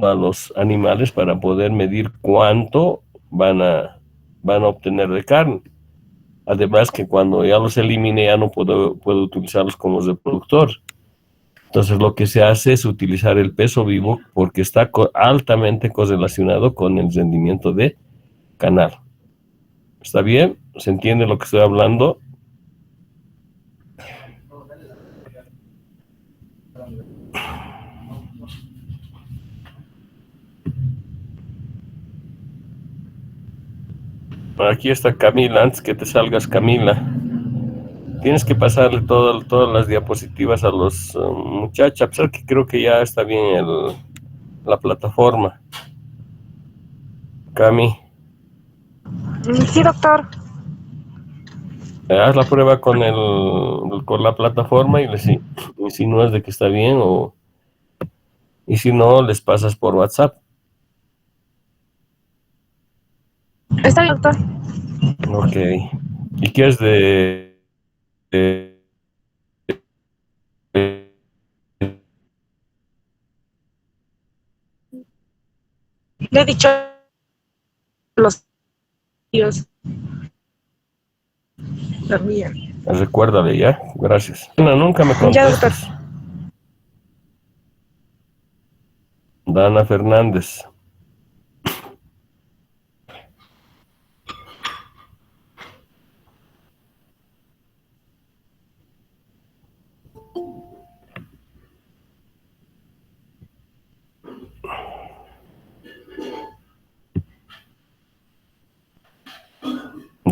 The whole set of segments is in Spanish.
a los animales para poder medir cuánto van a obtener de carne. Además que cuando ya los elimine ya no puedo utilizarlos como reproductor. Entonces lo que se hace es utilizar el peso vivo porque está altamente correlacionado con el rendimiento de canal. ¿Está bien? ¿Se entiende lo que estoy hablando? Aquí está Camila, antes que te salgas, Camila. Tienes que pasarle todas las diapositivas a los muchachos, a pesar que creo que ya está bien la plataforma. Cami. Sí, doctor. Haz la prueba con la plataforma y les insinúas de que está bien y si no, les pasas por WhatsApp. Está bien, doctor. Ok. ¿Y qué es de Le he dicho los tíos también. Recuérdale, ¿ya? Gracias. Ana, nunca me Ya, doctor. contestas. Dana Fernández.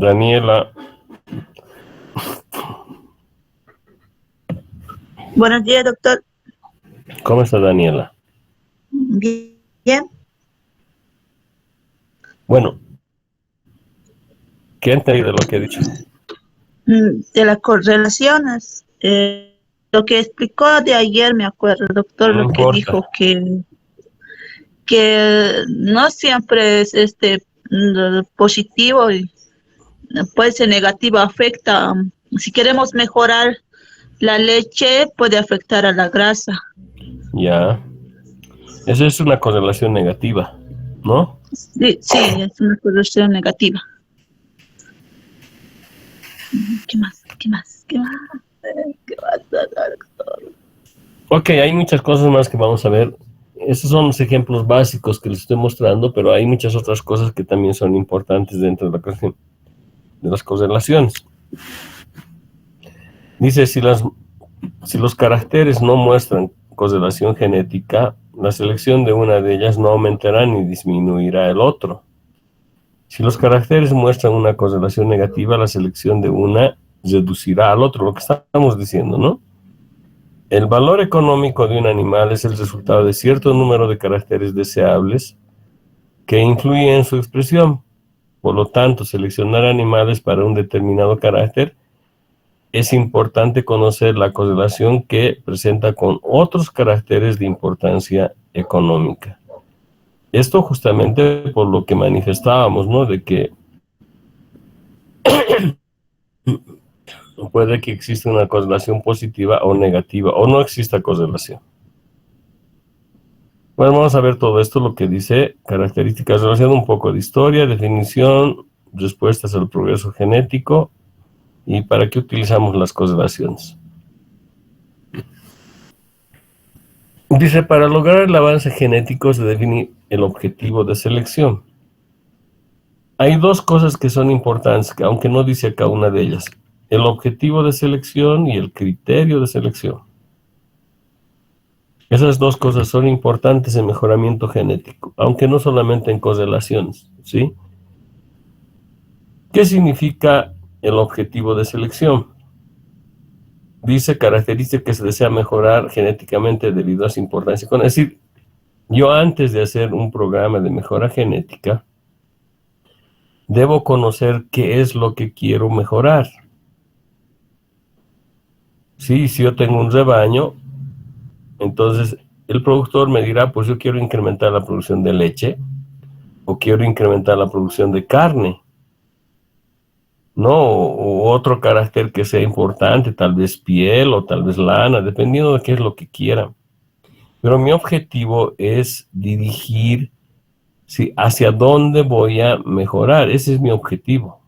Daniela. Buenos días, doctor. ¿Cómo está Daniela? Bien. Bueno, ¿qué han entendido de lo que he dicho? De las correlaciones. Lo que explicó de ayer, me acuerdo, doctor, No lo que importa. dijo que no siempre es positivo y puede ser negativo, afecta. Si queremos mejorar la leche, puede afectar a la grasa. Ya. Esa es una correlación negativa, ¿no? Sí, es una correlación negativa. ¿Qué más? ¿Qué más? ¿Qué más? ¿Qué más, doctor? Ok, hay muchas cosas más que vamos a ver. Estos son los ejemplos básicos que les estoy mostrando, pero hay muchas otras cosas que también son importantes dentro de las correlaciones. Dice, si los caracteres no muestran correlación genética, la selección de una de ellas no aumentará ni disminuirá el otro. Si los caracteres muestran una correlación negativa, la selección de una reducirá al otro, lo que estamos diciendo, ¿no? El valor económico de un animal es el resultado de cierto número de caracteres deseables que influyen en su expresión. Por lo tanto, seleccionar animales para un determinado carácter es importante conocer la correlación que presenta con otros caracteres de importancia económica. Esto justamente por lo que manifestábamos, ¿no? De que puede que exista una correlación positiva o negativa, o no exista correlación. Bueno, vamos a ver todo esto, lo que dice características relacionadas, un poco de historia, definición, respuestas al progreso genético y para qué utilizamos las correlaciones. Dice, para lograr el avance genético se define el objetivo de selección. Hay dos cosas que son importantes, aunque no dice acá una de ellas. El objetivo de selección y el criterio de selección. Esas dos cosas son importantes en mejoramiento genético, aunque no solamente en correlaciones, ¿sí? ¿Qué significa el objetivo de selección? Dice característica que se desea mejorar genéticamente debido a su importancia. Es decir, yo antes de hacer un programa de mejora genética, debo conocer qué es lo que quiero mejorar. Sí, si yo tengo un rebaño, entonces el productor me dirá, pues yo quiero incrementar la producción de leche o quiero incrementar la producción de carne, ¿no? O otro carácter que sea importante, tal vez piel o tal vez lana, dependiendo de qué es lo que quiera. Pero mi objetivo es dirigir, sí, hacia dónde voy a mejorar. Ese es mi objetivo.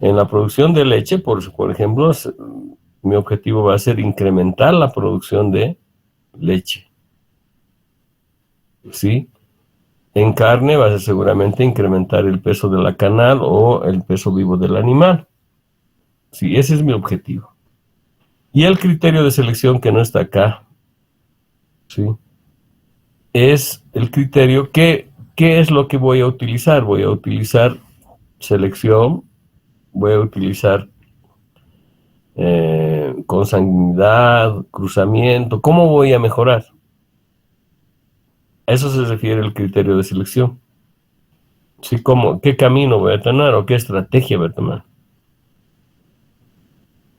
En la producción de leche, por ejemplo, mi objetivo va a ser incrementar la producción de leche. ¿Sí? En carne va a ser seguramente incrementar el peso de la canal o el peso vivo del animal. Sí, ese es mi objetivo. Y el criterio de selección que no está acá, ¿sí? Es el criterio ¿qué es lo que voy a utilizar? Voy a utilizar selección, voy a utilizar consanguinidad, cruzamiento. ¿Cómo voy a mejorar? A eso se refiere el criterio de selección. ¿Sí? ¿Qué camino voy a tomar o qué estrategia voy a tomar?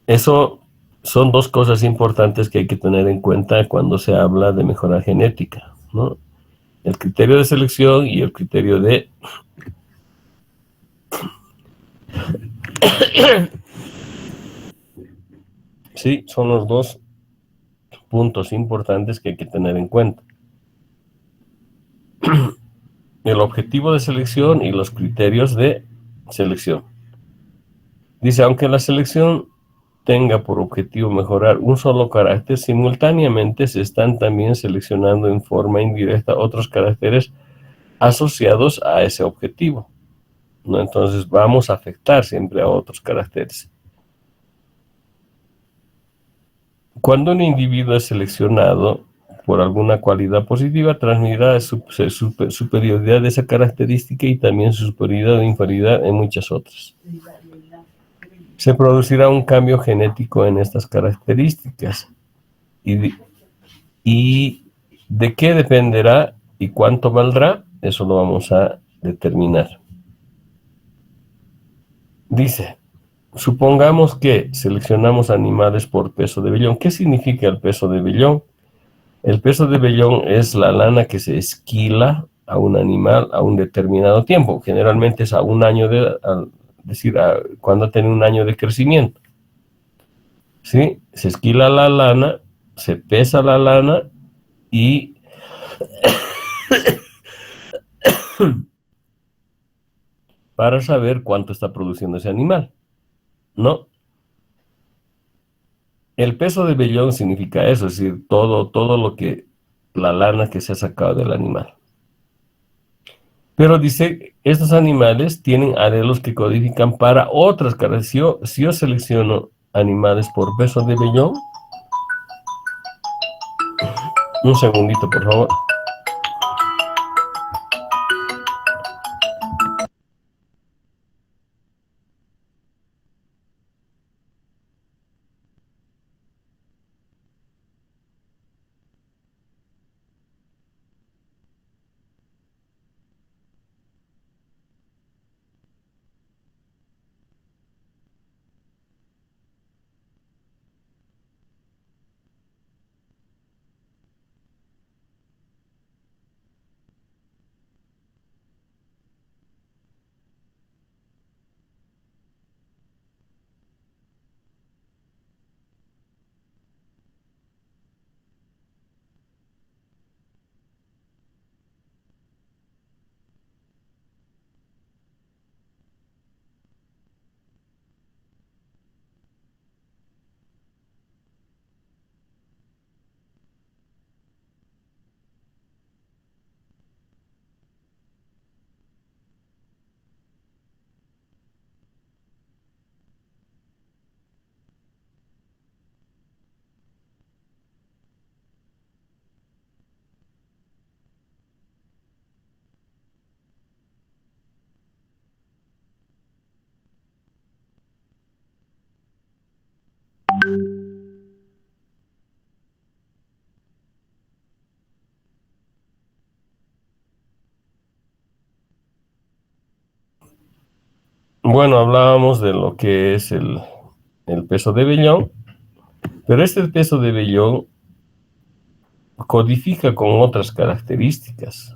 Eso son dos cosas importantes que hay que tener en cuenta cuando se habla de mejora genética, ¿no? El criterio de selección y el criterio de sí, son los dos puntos importantes que hay que tener en cuenta. El objetivo de selección y los criterios de selección. Dice, aunque la selección tenga por objetivo mejorar un solo carácter, simultáneamente se están también seleccionando en forma indirecta otros caracteres asociados a ese objetivo, ¿no? Entonces vamos a afectar siempre a otros caracteres. Cuando un individuo es seleccionado por alguna cualidad positiva, transmitirá su superioridad de esa característica y también su superioridad o inferioridad en muchas otras. Se producirá un cambio genético en estas características. ¿Y de qué dependerá y cuánto valdrá? Eso lo vamos a determinar. Dice, supongamos que seleccionamos animales por peso de vellón. ¿Qué significa el peso de vellón? El peso de vellón es la lana que se esquila a un animal a un determinado tiempo. Generalmente es a un año de edad, cuando tiene un año de crecimiento. ¿Sí? Se esquila la lana, se pesa la lana y para saber cuánto está produciendo ese animal, ¿no? El peso de vellón significa eso, es decir, todo lo que, la lana que se ha sacado del animal. Pero dice, estos animales tienen alelos que codifican para otras características. Si yo selecciono animales por peso de vellón, un segundito, por favor. Bueno, hablábamos de lo que es el peso de vellón, pero este peso de vellón codifica con otras características.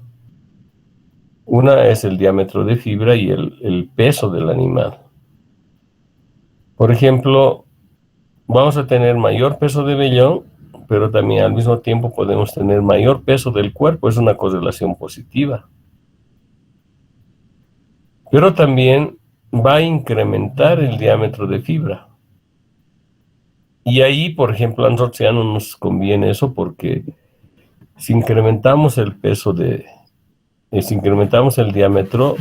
Una es el diámetro de fibra y el peso del animal. Por ejemplo, vamos a tener mayor peso de vellón, pero también al mismo tiempo podemos tener mayor peso del cuerpo, es una correlación positiva. Pero también va a incrementar el diámetro de fibra. Y ahí, por ejemplo, a nosotros ya no nos conviene eso porque si incrementamos el peso si incrementamos el diámetro,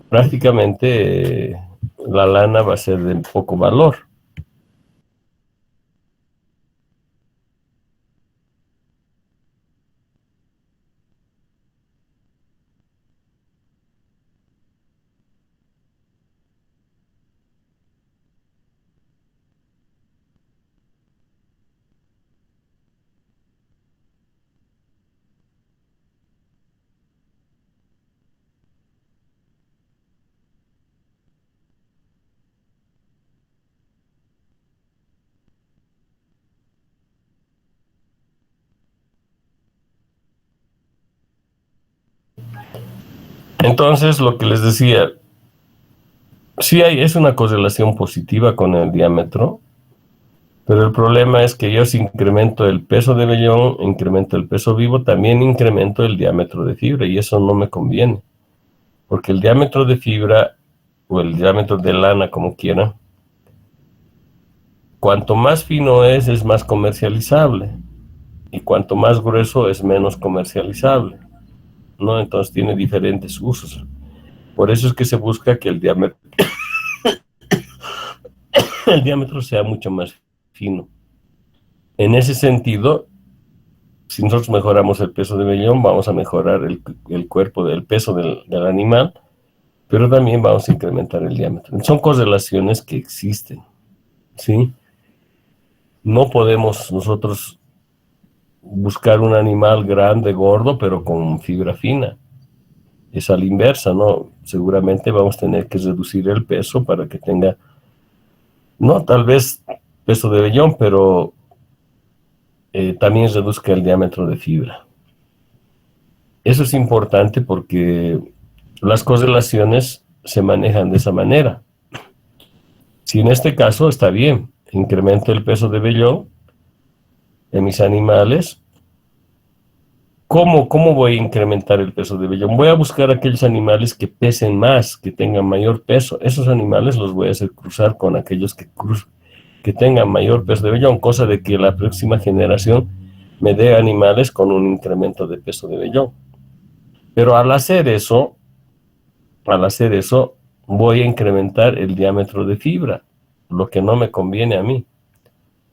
prácticamente la lana va a ser de poco valor. Entonces, lo que les decía, sí es una correlación positiva con el diámetro, pero el problema es que yo si incremento el peso de vellón, incremento el peso vivo, también incremento el diámetro de fibra y eso no me conviene, porque el diámetro de fibra o el diámetro de lana, como quieran, cuanto más fino es más comercializable y cuanto más grueso es menos comercializable, ¿no? Entonces tiene diferentes usos. Por eso es que se busca que el diámetro sea mucho más fino. En ese sentido, si nosotros mejoramos el peso de vellón, vamos a mejorar el cuerpo, el peso del animal, pero también vamos a incrementar el diámetro. Son correlaciones que existen, ¿sí? No podemos nosotros buscar un animal grande, gordo, pero con fibra fina. Es a la inversa, ¿no? Seguramente vamos a tener que reducir el peso para que tenga, no tal vez peso de vellón, pero también reduzca el diámetro de fibra. Eso es importante porque las correlaciones se manejan de esa manera. Si en este caso está bien, incremento el peso de vellón en mis animales, ¿cómo voy a incrementar el peso de vellón? Voy a buscar aquellos animales que pesen más, que tengan mayor peso. Esos animales los voy a hacer cruzar con aquellos que tengan mayor peso de vellón, cosa de que la próxima generación me dé animales con un incremento de peso de vellón. Pero al hacer eso, voy a incrementar el diámetro de fibra, lo que no me conviene a mí.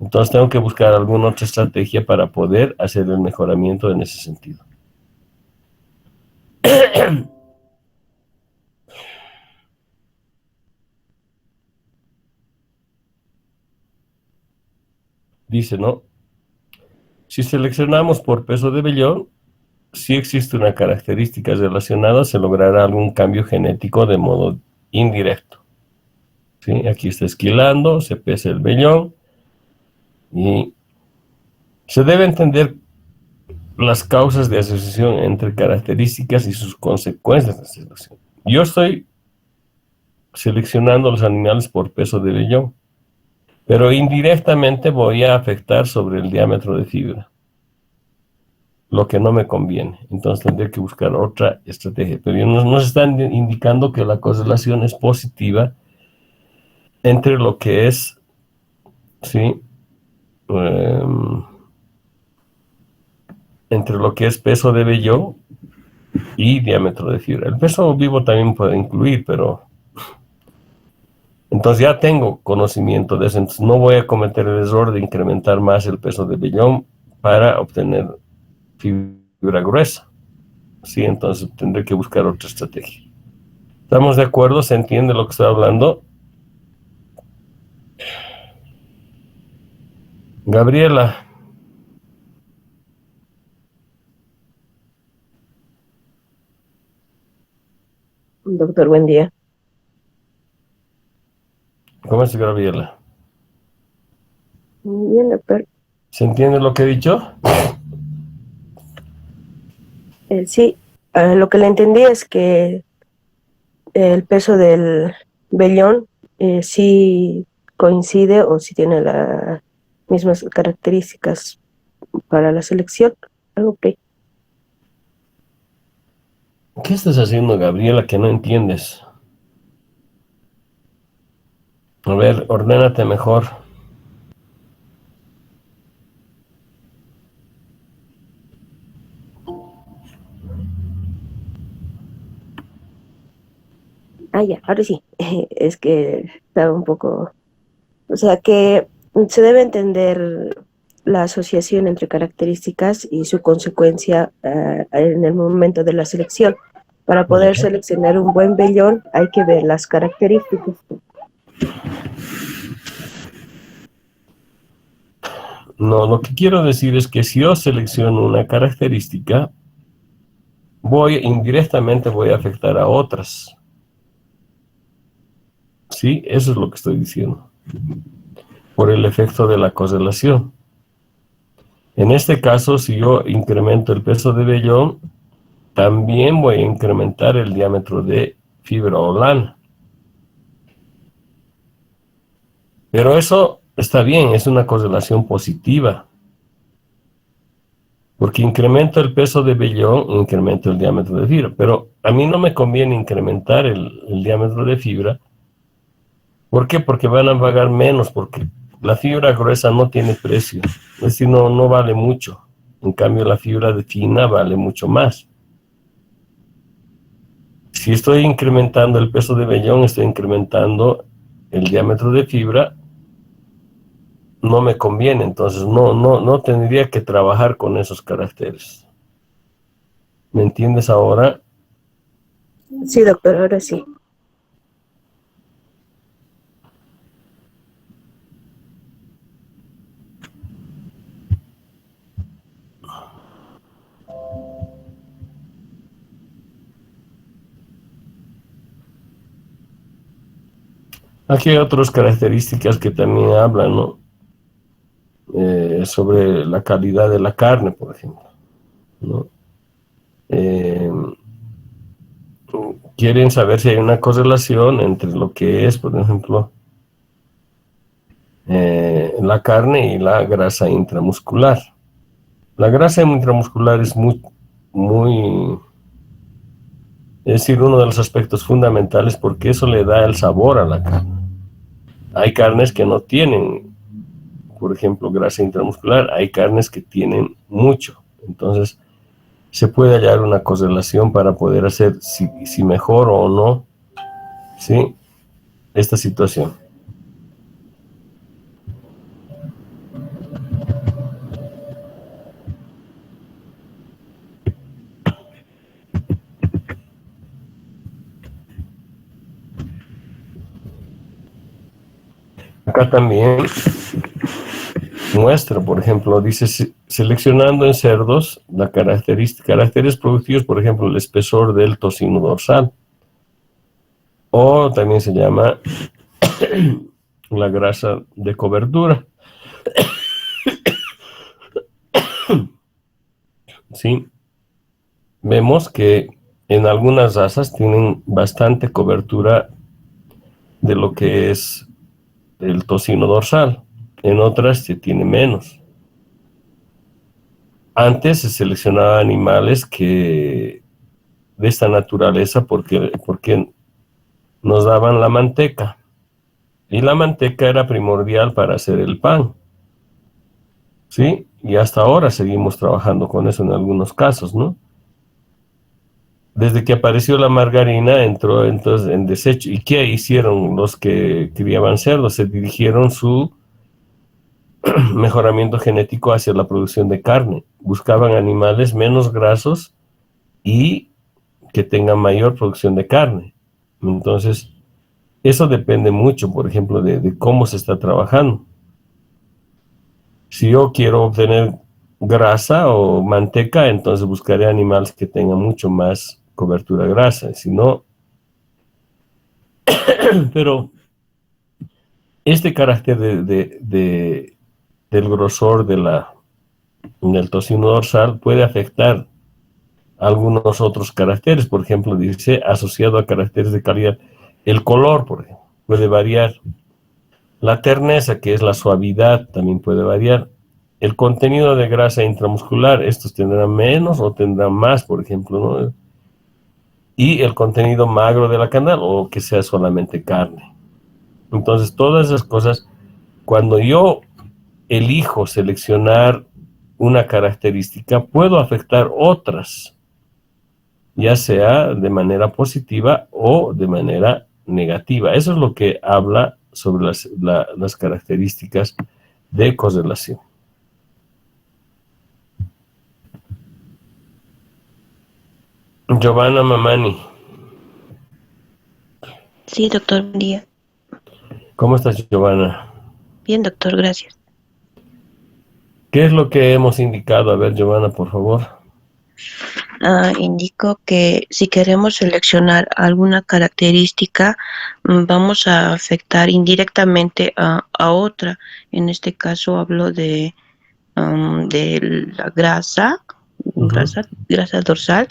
Entonces tengo que buscar alguna otra estrategia para poder hacer el mejoramiento en ese sentido. Dice, ¿no? Si seleccionamos por peso de vellón, si existe una característica relacionada, se logrará algún cambio genético de modo indirecto. ¿Sí? Aquí está esquilando, se pesa el vellón y se debe entender las causas de asociación entre características y sus consecuencias de selección. Yo estoy seleccionando los animales por peso de vellón, pero indirectamente voy a afectar sobre el diámetro de fibra, lo que no me conviene. Entonces tendré que buscar otra estrategia. Pero nos están indicando que la correlación es positiva entre lo que es, ¿sí? Entre lo que es peso de vellón y diámetro de fibra. El peso vivo también puede incluir, pero entonces ya tengo conocimiento de eso, entonces no voy a cometer el error de incrementar más el peso de vellón para obtener fibra gruesa. Sí, entonces tendré que buscar otra estrategia. ¿Estamos de acuerdo? ¿Se entiende lo que estoy hablando? Gabriela. Doctor, buen día. ¿Cómo es, Gabriela? Bien, doctor. ¿Se entiende lo que he dicho? Sí, lo que le entendí es que el peso del vellón sí coincide o sí tiene mismas características para la selección. Ok. ¿Qué estás haciendo, Gabriela, que no entiendes? A ver, ordénate mejor. Ah, ya, ahora sí. Es que estaba un poco... O sea, que se debe entender la asociación entre características y su consecuencia en el momento de la selección. Para poder Ya. seleccionar un buen vellón hay que ver las características. No, lo que quiero decir es que si yo selecciono una característica, indirectamente voy a afectar a otras. Sí, eso es lo que estoy diciendo. Por el efecto de la correlación. En este caso, si yo incremento el peso de vellón, también voy a incrementar el diámetro de fibra o lana. Pero eso está bien, es una correlación positiva. Porque incremento el peso de vellón, incremento el diámetro de fibra. Pero a mí no me conviene incrementar el diámetro de fibra. ¿Por qué? Porque van a pagar menos, porque la fibra gruesa no tiene precio. Es decir, no vale mucho. En cambio, la fibra de fina vale mucho más. Si estoy incrementando el peso de vellón, estoy incrementando el diámetro de fibra, no me conviene, entonces no tendría que trabajar con esos caracteres. ¿Me entiendes ahora? Sí, doctor, ahora sí. Aquí hay otras características que también hablan, ¿no? Sobre la calidad de la carne, por ejemplo, ¿no? Quieren saber si hay una correlación entre lo que es, por ejemplo, la carne y la grasa intramuscular. La grasa intramuscular es es decir, uno de los aspectos fundamentales porque eso le da el sabor a la carne. Hay carnes que no tienen, por ejemplo, grasa intramuscular, hay carnes que tienen mucho. Entonces, se puede hallar una correlación para poder hacer si mejor o no, ¿sí?, esta situación. Acá también muestra, por ejemplo, dice, seleccionando en cerdos la caracteres productivos, por ejemplo, el espesor del tocino dorsal, o también se llama la grasa de cobertura. Sí, vemos que en algunas razas tienen bastante cobertura de lo que es el tocino dorsal, en otras se tiene menos. Antes se seleccionaban animales de esta naturaleza porque nos daban la manteca, y la manteca era primordial para hacer el pan, ¿sí? Y hasta ahora seguimos trabajando con eso en algunos casos, ¿no? Desde que apareció la margarina entró entonces en desecho. ¿Y qué hicieron los que criaban cerdos? Se dirigieron su mejoramiento genético hacia la producción de carne. Buscaban animales menos grasos y que tengan mayor producción de carne. Entonces, eso depende mucho, por ejemplo, de cómo se está trabajando. Si yo quiero obtener grasa o manteca, entonces buscaré animales que tengan mucho más cobertura grasa. Si no, pero este carácter del grosor del tocino dorsal puede afectar algunos otros caracteres. Por ejemplo, dice asociado a caracteres de calidad. El color, por ejemplo, puede variar. La terneza, que es la suavidad, también puede variar. El contenido de grasa intramuscular, estos tendrán menos o tendrán más, por ejemplo, ¿no? Y el contenido magro de la carne o que sea solamente carne. Entonces, todas esas cosas, cuando yo elijo seleccionar una característica, puedo afectar otras, ya sea de manera positiva o de manera negativa. Eso es lo que habla sobre las características de correlación. Giovanna Mamani, Sí, doctor, buen día. ¿cómo estás, Giovanna? Bien, doctor, gracias. ¿Qué es lo que hemos indicado? A ver, Giovanna, por favor. Indico que si queremos seleccionar alguna característica, vamos a afectar indirectamente a otra. En este caso hablo de la grasa, grasa dorsal.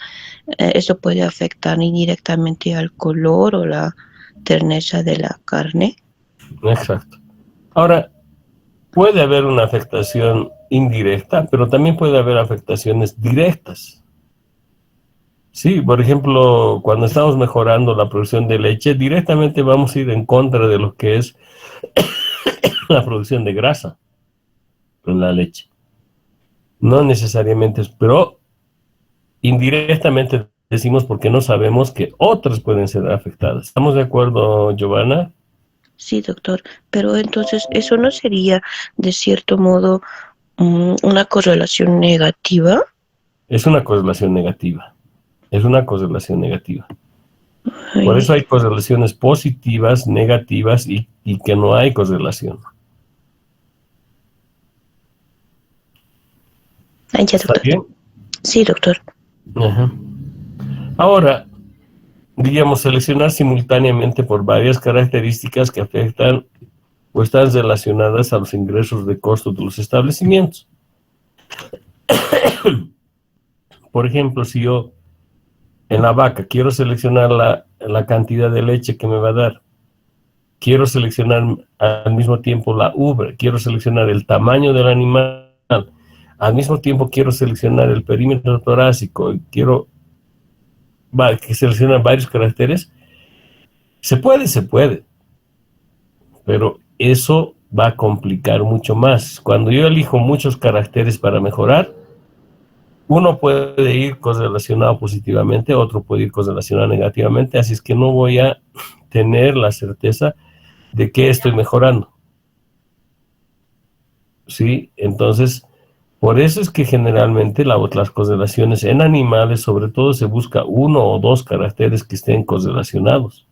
Eso puede afectar indirectamente al color o la terneza de la carne. Exacto. Ahora, puede haber una afectación indirecta, pero también puede haber afectaciones directas. Sí, por ejemplo, cuando estamos mejorando la producción de leche, directamente vamos a ir en contra de lo que es la producción de grasa en la leche. No necesariamente, pero indirectamente decimos porque no sabemos que otras pueden ser afectadas. ¿Estamos de acuerdo, Giovanna? Sí, doctor, pero entonces eso no sería de cierto modo una correlación negativa. Es una correlación negativa. Es una correlación negativa. Por Ay, eso hay correlaciones positivas, negativas y que no hay correlación. ya, ¿Está doctor. bien? Sí, doctor. Ajá. Ahora, digamos, seleccionar simultáneamente por varias características que afectan o están relacionadas a los ingresos de costo de los establecimientos. Por ejemplo, si yo en la vaca quiero seleccionar la cantidad de leche que me va a dar, quiero seleccionar al mismo tiempo la ubre, quiero seleccionar el tamaño del animal, al mismo tiempo quiero seleccionar el perímetro torácico, quiero que seleccionar varios caracteres, se puede, pero eso va a complicar mucho más. Cuando yo elijo muchos caracteres para mejorar, uno puede ir correlacionado positivamente, otro puede ir correlacionado negativamente, así es que no voy a tener la certeza de que estoy mejorando. ¿Sí? Entonces, por eso es que generalmente las correlaciones en animales, sobre todo, se busca uno o dos caracteres que estén correlacionados,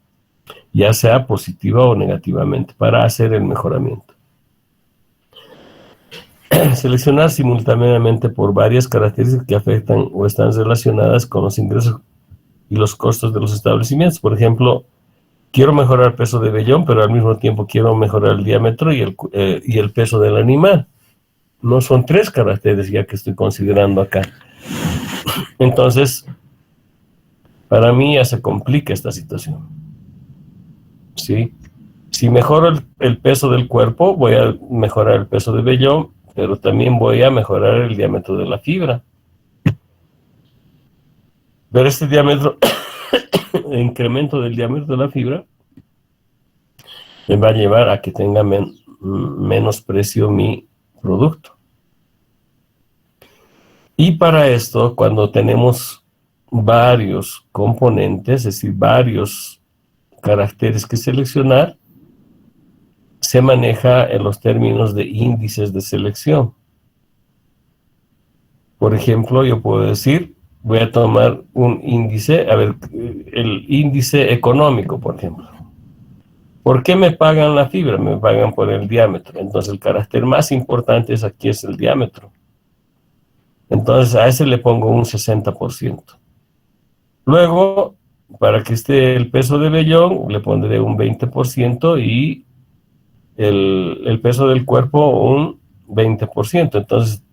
ya sea positiva o negativamente, para hacer el mejoramiento. Seleccionar simultáneamente por varias características que afectan o están relacionadas con los ingresos y los costos de los establecimientos. Por ejemplo, quiero mejorar el peso de vellón, pero al mismo tiempo quiero mejorar el diámetro y el peso del animal. No son tres caracteres ya que estoy considerando acá. Entonces, para mí ya se complica esta situación. ¿Sí? Si mejoro el peso del cuerpo, voy a mejorar el peso de vellón, pero también voy a mejorar el diámetro de la fibra. Pero este diámetro, el incremento del diámetro de la fibra, me va a llevar a que tenga menos precio mi producto. Y para esto, cuando tenemos varios componentes, es decir, varios caracteres que seleccionar, se maneja en los términos de índices de selección. Por ejemplo, yo puedo decir, voy a tomar un índice, a ver, el índice económico, por ejemplo. ¿Por qué me pagan la fibra? Me pagan por el diámetro. Entonces, el carácter más importante aquí es el diámetro. Entonces, a ese le pongo un 60%. Luego, para que esté el peso de vellón, le pondré un 20% y el peso del cuerpo un 20%. Entonces,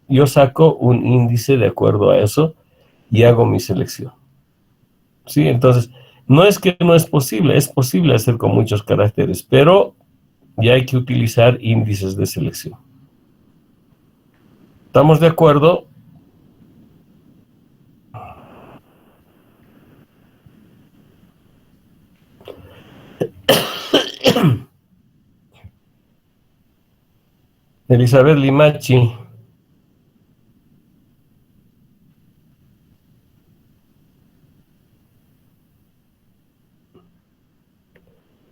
yo saco un índice de acuerdo a eso y hago mi selección. ¿Sí? Entonces, no es que no es posible hacer con muchos caracteres, pero y hay que utilizar índices de selección. ¿Estamos de acuerdo? Elizabeth Limachi.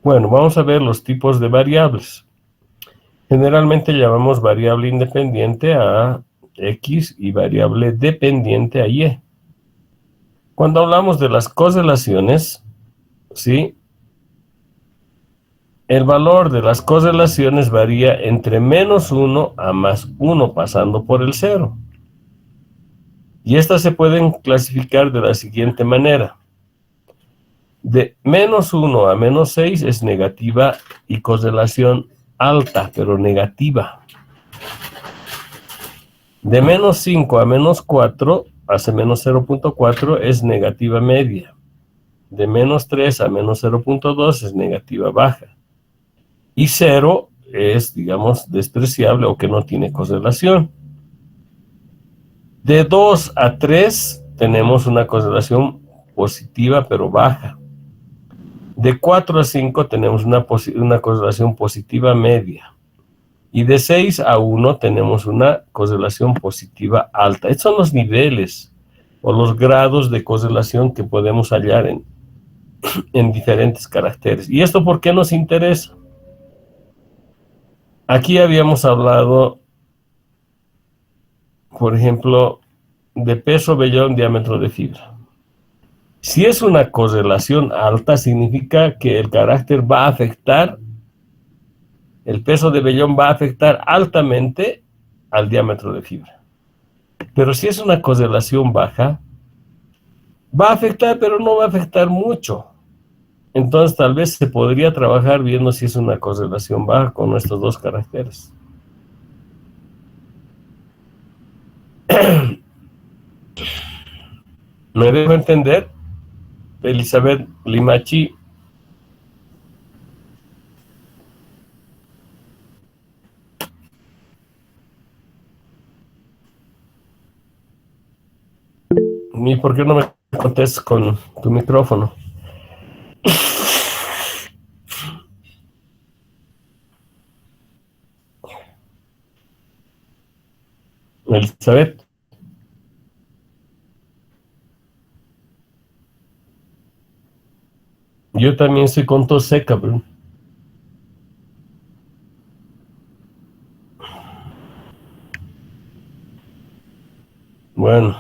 Bueno, vamos a ver los tipos de variables. Generalmente llamamos variable independiente a X y variable dependiente a Y. Cuando hablamos de las correlaciones, ¿sí? El valor de las correlaciones varía entre -1 a +1, pasando por el 0. Y estas se pueden clasificar de la siguiente manera. De -1 a -6 es negativa y correlación alta, pero negativa. De -5 a -4, hace -0.4, es negativa media. De -3 a -0.2 es negativa baja. Y 0 es, digamos, despreciable o que no tiene correlación. De 2 a 3 tenemos una correlación positiva pero baja. De 4 a 5 tenemos una correlación positiva media. Y de 6 a 1 tenemos una correlación positiva alta. Estos son los niveles o los grados de correlación que podemos hallar en diferentes caracteres. ¿Y esto por qué nos interesa? Aquí habíamos hablado, por ejemplo, de peso, vellón, diámetro de fibra. Si es una correlación alta, significa que el carácter va a afectar, el peso de vellón va a afectar altamente al diámetro de fibra. Pero si es una correlación baja, va a afectar, pero no va a afectar mucho. Entonces tal vez se podría trabajar viendo si es una correlación baja con estos dos caracteres. ¿Me dejo entender? Elizabeth Limachi. ¿Y por qué no me contestas con tu micrófono? Elizabeth. Yo también estoy con tos seca, bro. Bueno.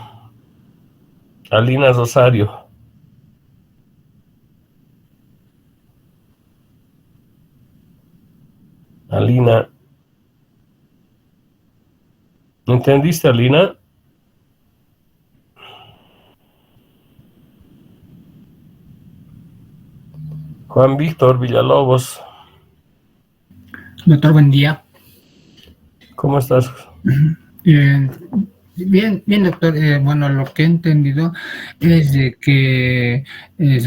Alina Rosario. Alina. ¿Entendiste, Alina? Juan Víctor Villalobos. Doctor, buen día. ¿Cómo estás? Bien, bien, doctor. Bueno, lo que he entendido es de que,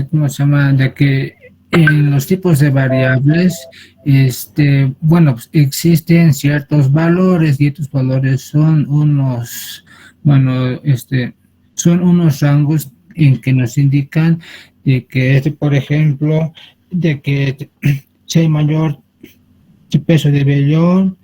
¿cómo se llama? De que en los tipos de variables, bueno, pues existen ciertos valores y estos valores son unos, bueno, son unos rangos en que nos indican de que, por ejemplo, de que si hay mayor peso de vellón,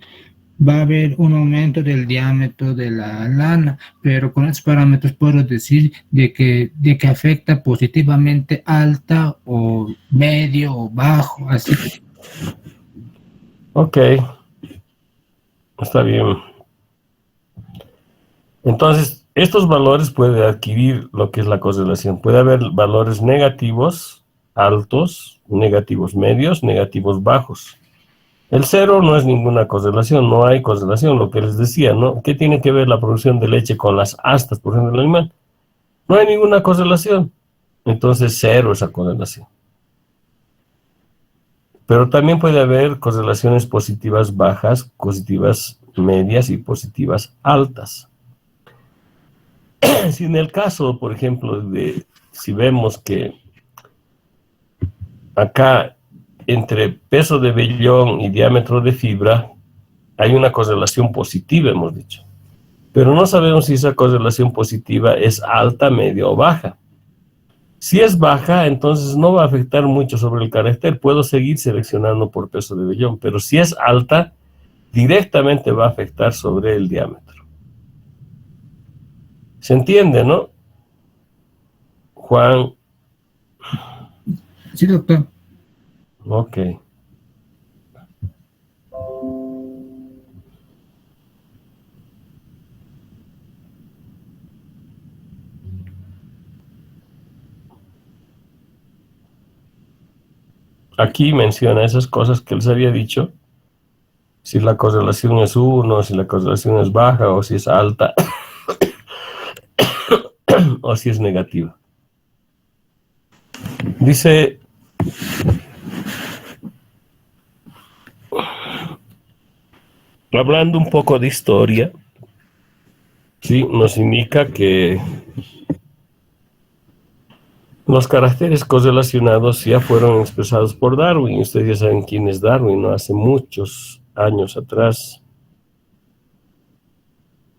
va a haber un aumento del diámetro de la lana, pero con estos parámetros puedo decir de que afecta positivamente alta o medio o bajo, así. Ok, está bien. Entonces, estos valores pueden adquirir lo que es la correlación. Puede haber valores negativos altos, negativos medios, negativos bajos. El 0 no es ninguna correlación, no hay correlación, lo que les decía, ¿no? ¿Qué tiene que ver la producción de leche con las astas, por ejemplo, del animal? No hay ninguna correlación. Entonces, 0 esa correlación. Pero también puede haber correlaciones positivas bajas, positivas medias y positivas altas. Si en el caso, por ejemplo, si vemos que acá entre peso de vellón y diámetro de fibra hay una correlación positiva, hemos dicho. Pero no sabemos si esa correlación positiva es alta, media o baja. Si es baja, entonces no va a afectar mucho sobre el carácter. Puedo seguir seleccionando por peso de vellón, pero si es alta, directamente va a afectar sobre el diámetro. ¿Se entiende, no? Juan. Sí, doctor. Ok. Aquí menciona esas cosas que les había dicho. Si la correlación es 1, si la correlación es baja, o si es alta, o si es negativa. Dice, hablando un poco de historia, sí, nos indica que los caracteres correlacionados ya fueron expresados por Darwin. Ustedes ya saben quién es Darwin, ¿no? Hace muchos años atrás.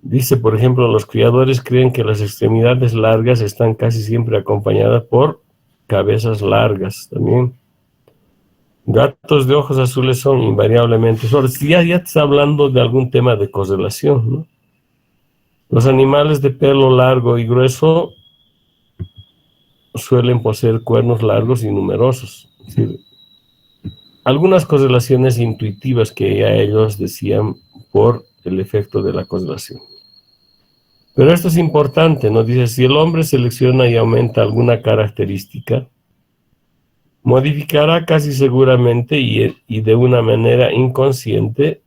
Dice, por ejemplo, los criadores creen que las extremidades largas están casi siempre acompañadas por cabezas largas también. Gatos de ojos azules son invariablemente sordos. Ya te está hablando de algún tema de correlación, ¿no? Los animales de pelo largo y grueso suelen poseer cuernos largos y numerosos. Es decir, algunas correlaciones intuitivas que ya ellos decían por el efecto de la correlación. Pero esto es importante, nos dice, si el hombre selecciona y aumenta alguna característica, modificará casi seguramente y de una manera inconsciente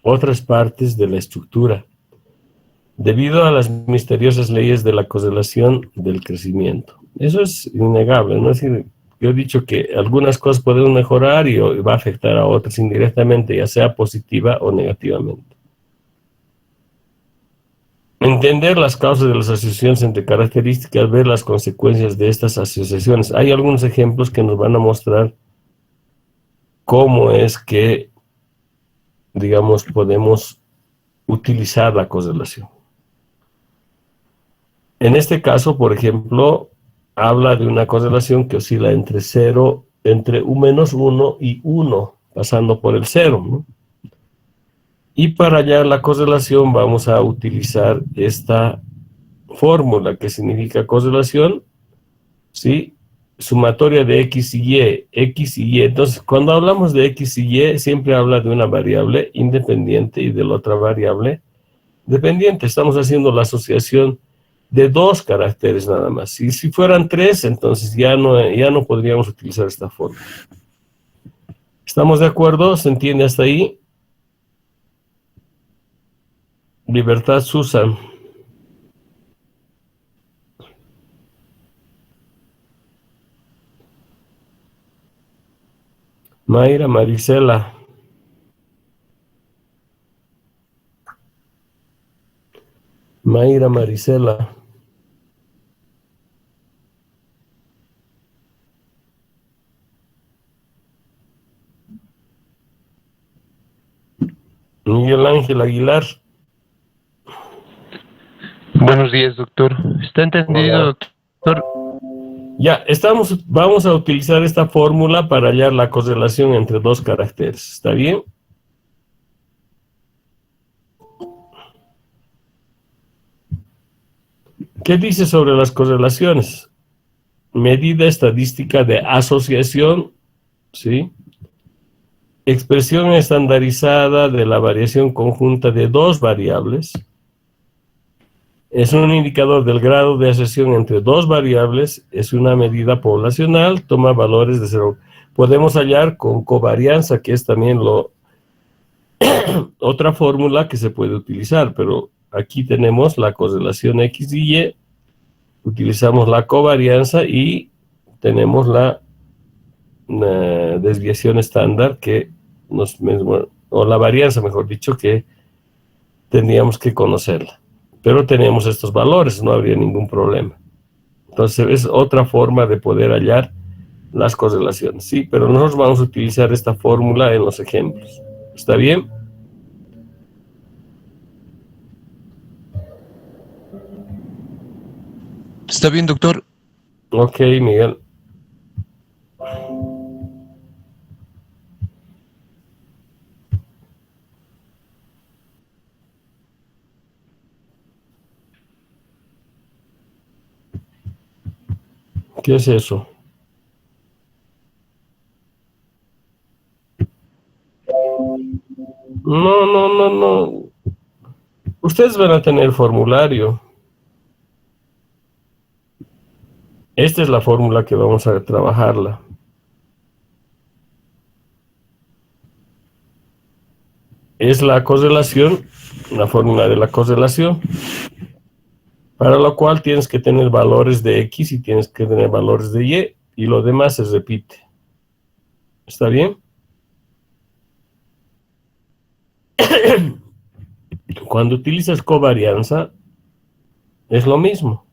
otras partes de la estructura, debido a las misteriosas leyes de la correlación del crecimiento. Eso es innegable, ¿no? Es decir, yo he dicho que algunas cosas pueden mejorar y va a afectar a otras indirectamente, ya sea positiva o negativamente. Entender las causas de las asociaciones entre características, ver las consecuencias de estas asociaciones. Hay algunos ejemplos que nos van a mostrar cómo es que, digamos, podemos utilizar la correlación. En este caso, por ejemplo, habla de una correlación que oscila entre menos 1 y 1, pasando por el 0, ¿no? Y para hallar la correlación vamos a utilizar esta fórmula que significa correlación, ¿sí? Sumatoria de X y Y, X y Y. Entonces, cuando hablamos de X y Y, siempre habla de una variable independiente y de la otra variable dependiente. Estamos haciendo la asociación de dos caracteres nada más. Y si fueran tres, entonces ya no podríamos utilizar esta fórmula. ¿Estamos de acuerdo? ¿Se entiende hasta ahí? Libertad Susan. Mayra Marisela. Mayra Marisela. Miguel Ángel Aguilar. Buenos días, doctor. ¿Está entendido, Hola. doctor? Ya, vamos a utilizar esta fórmula para hallar la correlación entre dos caracteres. ¿Está bien? ¿Qué dice sobre las correlaciones? Medida estadística de asociación, ¿sí? Expresión estandarizada de la variación conjunta de dos variables. Es un indicador del grado de asociación entre dos variables, es una medida poblacional, toma valores de 0. Podemos hallar con covarianza, que es también otra fórmula que se puede utilizar, pero aquí tenemos la correlación X y Y, utilizamos la covarianza y tenemos la desviación estándar o la varianza, mejor dicho, que tendríamos que conocerla. Pero tenemos estos valores, no habría ningún problema. Entonces es otra forma de poder hallar las correlaciones, ¿sí? Pero nosotros vamos a utilizar esta fórmula en los ejemplos. ¿Está bien? Está bien, doctor. Ok, Miguel. ¿Qué es eso? No. Ustedes van a tener formulario. Esta es la fórmula que vamos a trabajarla. Es la correlación, la fórmula de la correlación, para lo cual tienes que tener valores de X y tienes que tener valores de Y, y lo demás se repite. ¿Está bien? Cuando utilizas covarianza, es lo mismo.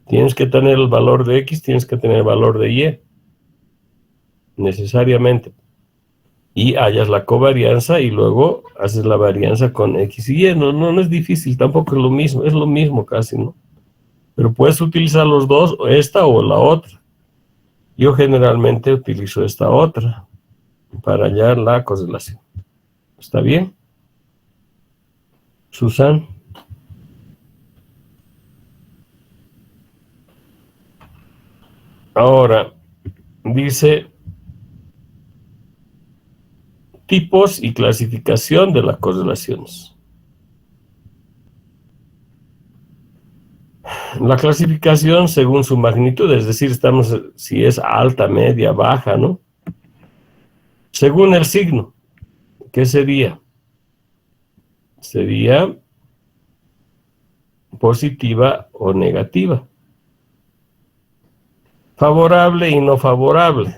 Tienes que tener el valor de X, tienes que tener el valor de Y, necesariamente. Y hallas la covarianza y luego haces la varianza con X y Y. No es difícil, tampoco es lo mismo casi, ¿no? Pero puedes utilizar los dos, esta o la otra. Yo generalmente utilizo esta otra para hallar la correlación. ¿Está bien? Susan. Ahora, dice tipos y clasificación de las correlaciones. La clasificación según su magnitud, es decir, si es alta, media, baja, ¿no? Según el signo, ¿qué sería? Sería positiva o negativa. Favorable y no favorable.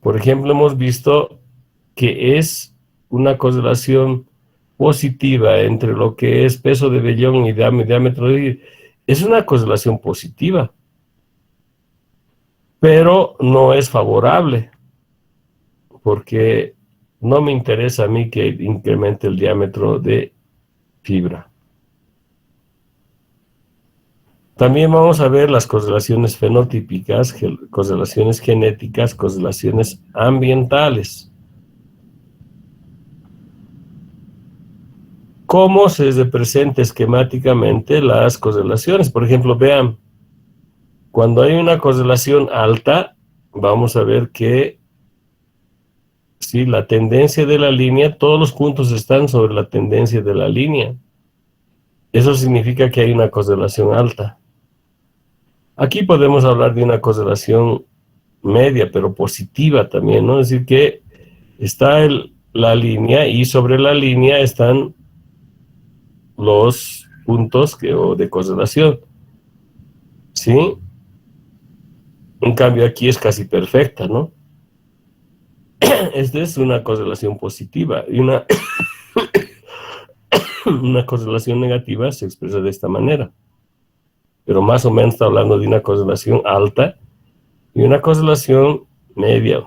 Por ejemplo, hemos visto que es una correlación positiva entre lo que es peso de vellón y diámetro de... Es una correlación positiva, pero no es favorable, porque no me interesa a mí que incremente el diámetro de fibra. También vamos a ver las correlaciones fenotípicas, correlaciones genéticas, correlaciones ambientales. ¿Cómo se representa esquemáticamente las correlaciones? Por ejemplo, vean, cuando hay una correlación alta, vamos a ver que si la tendencia de la línea, todos los puntos están sobre la tendencia de la línea. Eso significa que hay una correlación alta. Aquí podemos hablar de una correlación media, pero positiva también, ¿no? Es decir, que está la línea y sobre la línea están los puntos de correlación, ¿sí? En cambio aquí es casi perfecta, ¿no? Esta es una correlación positiva y una correlación negativa se expresa de esta manera. Pero más o menos está hablando de una correlación alta y una correlación media.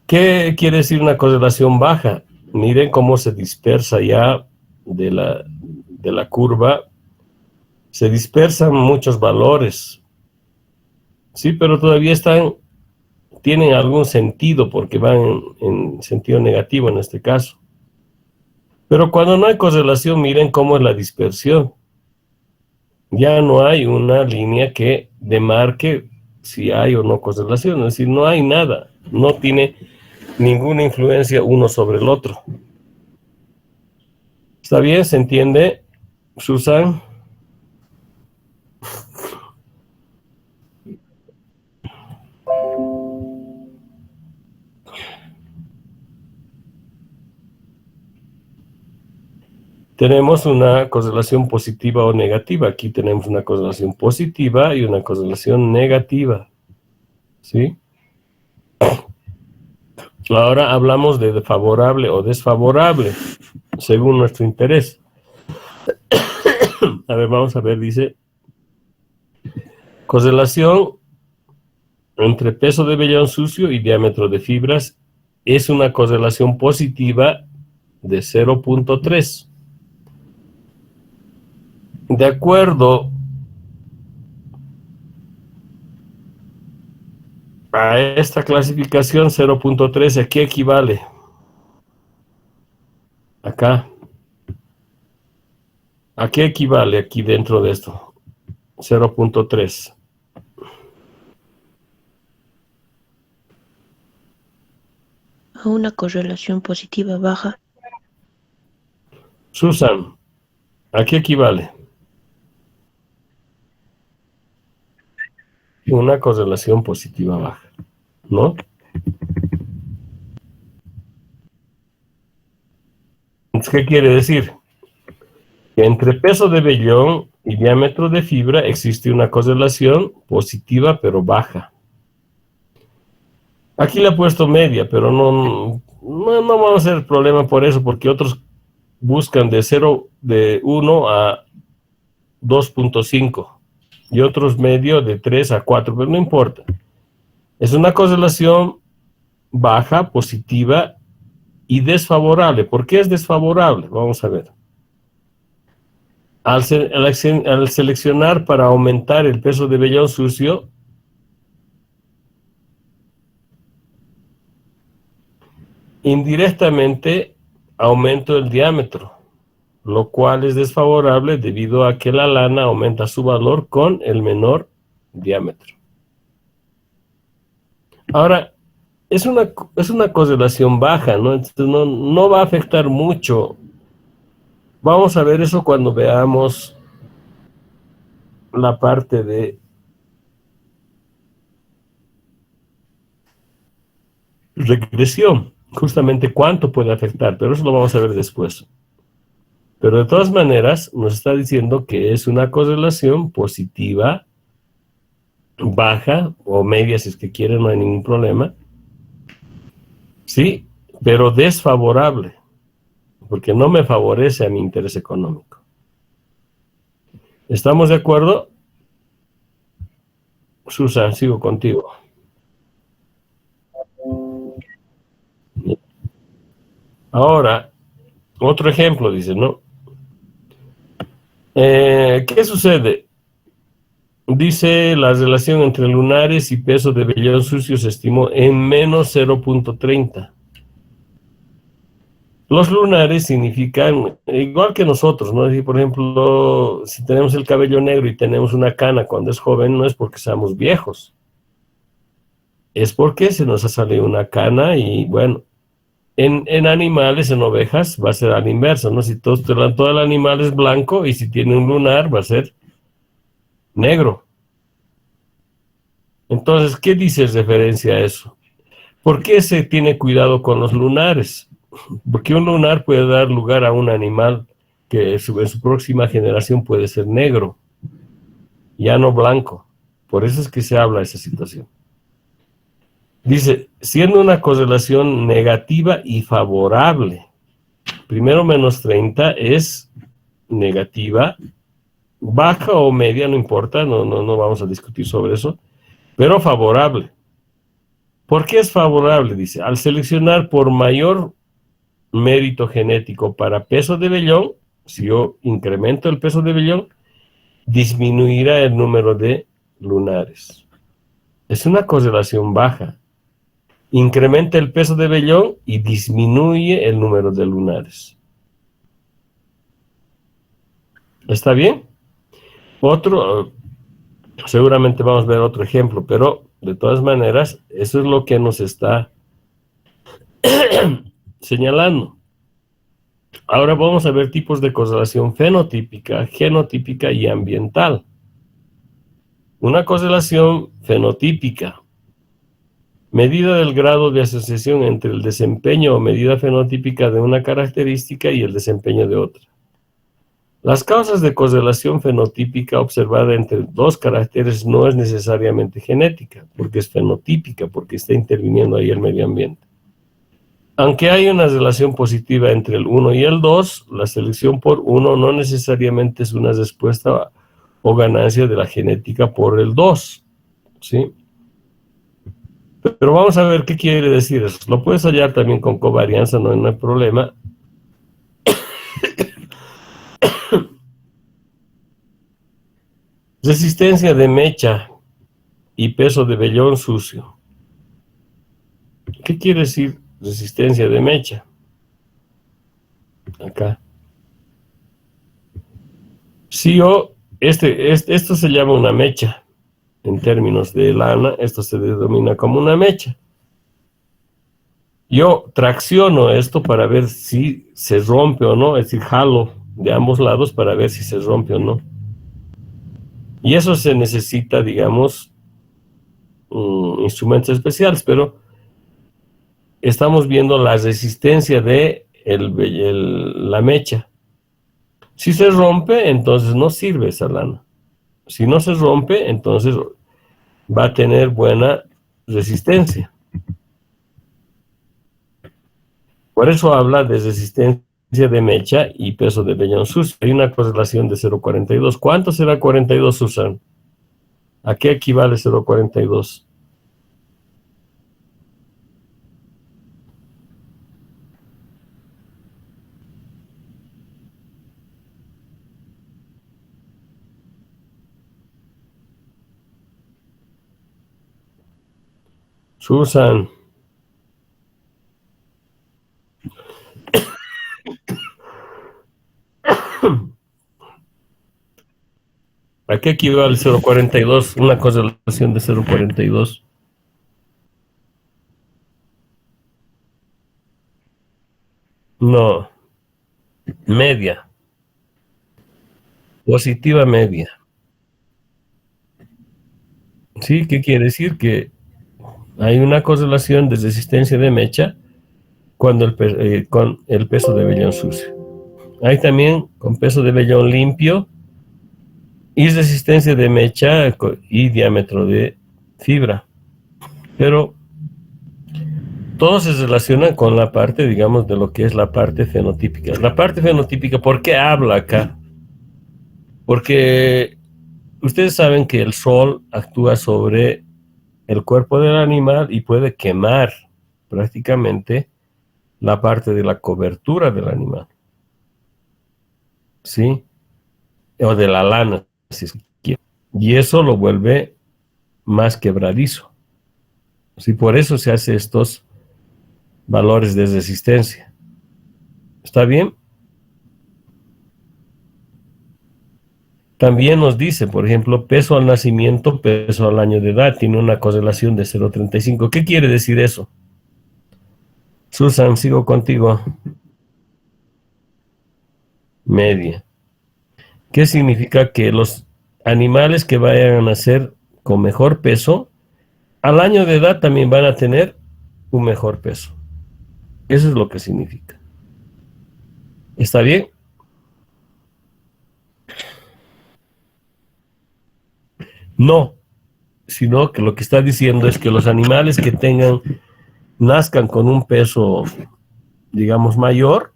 ¿Qué quiere decir una correlación baja? Miren cómo se dispersa ya de la curva, se dispersan muchos valores, sí, pero todavía tienen algún sentido porque van en sentido negativo en este caso. Pero cuando no hay correlación, miren cómo es la dispersión. Ya no hay una línea que demarque si hay o no correlación, es decir, no hay nada, no tiene ninguna influencia uno sobre el otro. ¿Está bien? ¿Se entiende, Susan? Tenemos una correlación positiva o negativa. Aquí tenemos una correlación positiva y una correlación negativa. ¿Sí? Ahora hablamos de favorable o desfavorable, según nuestro interés. A ver, vamos a ver, dice, correlación entre peso de vellón sucio y diámetro de fibras es una correlación positiva de 0.3. De acuerdo a esta clasificación, 0.3, ¿a qué equivale? Acá. ¿A qué equivale aquí dentro de esto? 0.3. A una correlación positiva baja. Susan, ¿a qué equivale? Una correlación positiva baja, ¿no? ¿Qué quiere decir? Que entre peso de vellón y diámetro de fibra existe una correlación positiva pero baja. Aquí le he puesto media, pero no vamos a hacer problema por eso, porque otros buscan de 1 a 2.5 y otros medio de 3 a 4, pero no importa. Es una correlación baja, positiva y desfavorable. ¿Por qué es desfavorable? Vamos a ver. Al seleccionar para aumentar el peso de vellón sucio, indirectamente aumento el diámetro, lo cual es desfavorable debido a que la lana aumenta su valor con el menor diámetro. Ahora, es una correlación baja, ¿no? Entonces no va a afectar mucho. Vamos a ver eso cuando veamos la parte de regresión, justamente cuánto puede afectar, pero eso lo vamos a ver después. Pero de todas maneras nos está diciendo que es una correlación positiva, baja o media si es que quieren, no hay ningún problema. Sí, pero desfavorable, porque no me favorece a mi interés económico. ¿Estamos de acuerdo? Susan, sigo contigo. Ahora, otro ejemplo, dice, ¿no? ¿Qué sucede? Dice, la relación entre lunares y peso de vellón sucio se estimó en menos 0.30. Los lunares significan, igual que nosotros, ¿no? Si, por ejemplo, si tenemos el cabello negro y tenemos una cana cuando es joven, no es porque seamos viejos. Es porque se nos ha salido una cana y, bueno, en animales, en ovejas, va a ser al inverso, ¿no? Si todo el animal es blanco y si tiene un lunar, va a ser negro. Entonces, ¿qué dice referencia a eso? ¿Por qué se tiene cuidado con los lunares? Porque un lunar puede dar lugar a un animal que en su próxima generación puede ser negro, ya no blanco. Por eso es que se habla de esa situación. Dice, siendo una correlación negativa y favorable. Primero menos 30 es negativa, baja o media, no importa, no vamos a discutir sobre eso, pero favorable. ¿Por qué es favorable? Dice, al seleccionar por mayor mérito genético para peso de vellón, si yo incremento el peso de vellón, disminuirá el número de lunares. Es una correlación baja. Incrementa el peso de vellón y disminuye el número de lunares. ¿Está bien? Seguramente vamos a ver otro ejemplo, pero de todas maneras, eso es lo que nos está señalando. Ahora vamos a ver tipos de correlación fenotípica, genotípica y ambiental. Una correlación fenotípica. Medida del grado de asociación entre el desempeño o medida fenotípica de una característica y el desempeño de otra. Las causas de correlación fenotípica observada entre dos caracteres no es necesariamente genética, porque es fenotípica, porque está interviniendo ahí el medio ambiente. Aunque hay una relación positiva entre el 1 y el 2, la selección por 1 no necesariamente es una respuesta o ganancia de la genética por el 2, ¿sí? Pero vamos a ver qué quiere decir eso. Lo puedes hallar también con covarianza, no hay problema. Resistencia de mecha y peso de vellón sucio. ¿Qué quiere decir resistencia de mecha? Acá. Si esto se llama una mecha. En términos de lana, esto se denomina como una mecha. Yo tracciono esto para ver si se rompe o no, es decir, jalo de ambos lados para ver si se rompe o no. Y eso se necesita, digamos, instrumentos especiales, pero estamos viendo la resistencia de la mecha. Si se rompe, entonces no sirve esa lana. Si no se rompe, entonces va a tener buena resistencia. Por eso habla de resistencia de mecha y peso de vellón sucio. Hay una correlación de 0,42. ¿Cuánto será 42, Susan? ¿A qué equivale 0,42? Susan. ¿A qué equivale 0,42? Una correlación de 0,42. No. Media. Positiva media. ¿Sí? ¿Qué quiere decir? Que hay una correlación de resistencia de mecha con el peso de vellón sucio. Hay también con peso de vellón limpio y resistencia de mecha y diámetro de fibra. Pero todo se relaciona con la parte, digamos, de lo que es la parte fenotípica. La parte fenotípica, ¿por qué habla acá? Porque ustedes saben que el sol actúa sobre el cuerpo del animal y puede quemar prácticamente la parte de la cobertura del animal. ¿Sí? O de la lana, si se quiere. Y eso lo vuelve más quebradizo. ¿Sí? Por eso se hace estos valores de resistencia. ¿Está bien? También nos dice, por ejemplo, peso al nacimiento, peso al año de edad, tiene una correlación de 0,35. ¿Qué quiere decir eso? Susan, sigo contigo. Media. ¿Qué significa? Que los animales que vayan a nacer con mejor peso, al año de edad también van a tener un mejor peso. Eso es lo que significa. ¿Está bien? No, sino que lo que está diciendo es que los animales que nazcan con un peso, digamos, mayor,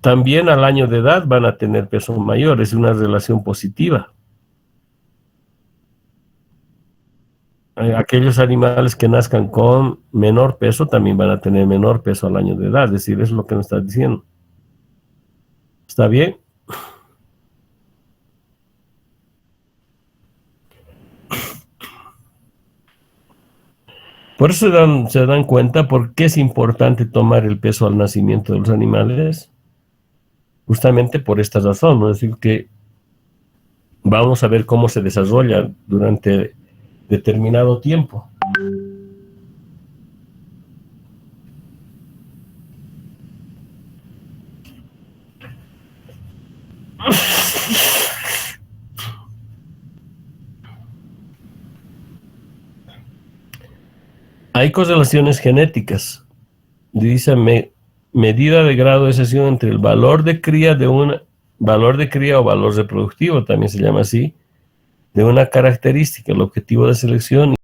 también al año de edad van a tener peso mayor. Es una relación positiva. Aquellos animales que nazcan con menor peso también van a tener menor peso al año de edad. Es decir, eso es lo que nos está diciendo. ¿Está bien? Por eso se dan cuenta por qué es importante tomar el peso al nacimiento de los animales. Justamente por esta razón, ¿no? Es decir, que vamos a ver cómo se desarrolla durante determinado tiempo. Hay correlaciones genéticas. Dice medida de grado de cesión entre el valor de cría o valor reproductivo, también se llama así, de una característica, el objetivo de selección